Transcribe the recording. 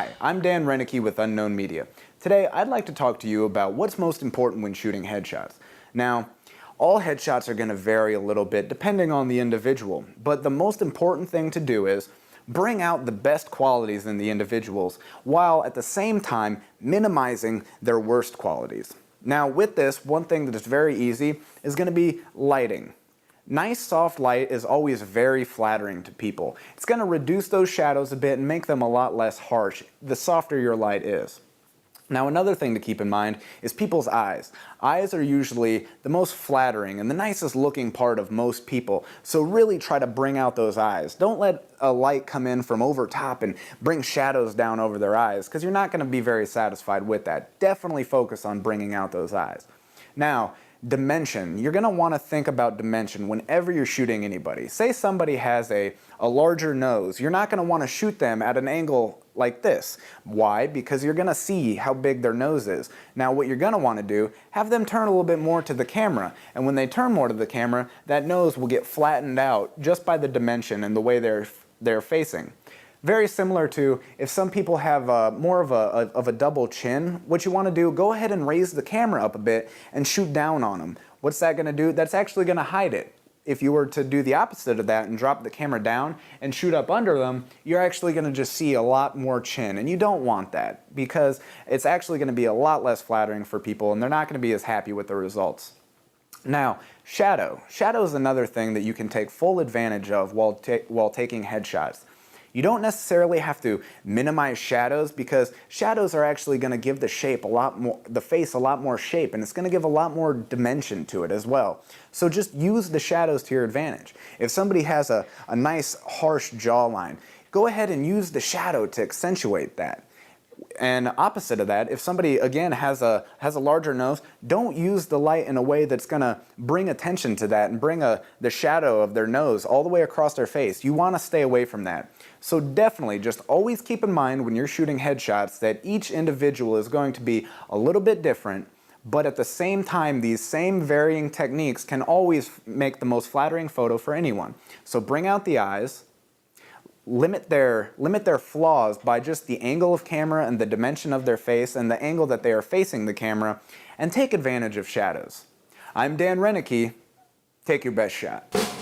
Hi, I'm Dan Renicky with Unknown Media. Today, I'd like to talk to you about what's most important when shooting headshots. Now, all headshots are going to vary a little bit depending on the individual, but the most important thing to do is bring out the best qualities in the individuals while at the same time minimizing their worst qualities. Now, with this, one thing that is very easy is going to be lighting. Nice soft light is always very flattering to people. It's going to reduce those shadows a bit and make them a lot less harsh the softer your light is. Now, another thing to keep in mind is people's eyes. Eyes are usually the most flattering and the nicest looking part of most people, so really try to bring out those eyes. Don't let a light come in from over top and bring shadows down over their eyes, because you're not going to be very satisfied with that. Definitely focus on bringing out those eyes. Now, dimension. You're going to want to think about dimension whenever you're shooting anybody. Say somebody has a larger nose. You're not going to want to shoot them at an angle like this. Why? Because you're going to see how big their nose is. Now what you're going to want to do, have them turn a little bit more to the camera. And when they turn more to the camera, that nose will get flattened out just by the dimension and the way they're facing. Very similar to if some people have more of a double chin, what you want to do, go ahead and raise the camera up a bit and shoot down on them. What's that going to do? That's actually going to hide it. If you were to do the opposite of that and drop the camera down and shoot up under them, you're actually going to just see a lot more chin, and you don't want that because it's actually going to be a lot less flattering for people and they're not going to be as happy with the results. Now, shadow. Shadow is another thing that you can take full advantage of while taking headshots. You don't necessarily have to minimize shadows because shadows are actually going to give the face a lot more shape, and it's going to give a lot more dimension to it as well. So just use the shadows to your advantage. If somebody has a nice harsh jawline, go ahead and use the shadow to accentuate that. And opposite of that, if somebody again has a larger nose, don't use the light in a way that's going to bring attention to that and bring the shadow of their nose all the way across their face. You want to stay away from that. So definitely just always keep in mind when you're shooting headshots that each individual is going to be a little bit different, but at the same time these same varying techniques can always make the most flattering photo for anyone. So bring out the eyes. Limit their flaws by just the angle of camera and the dimension of their face and the angle that they are facing the camera, and take advantage of shadows. I'm Dan Renicky. Take your best shot.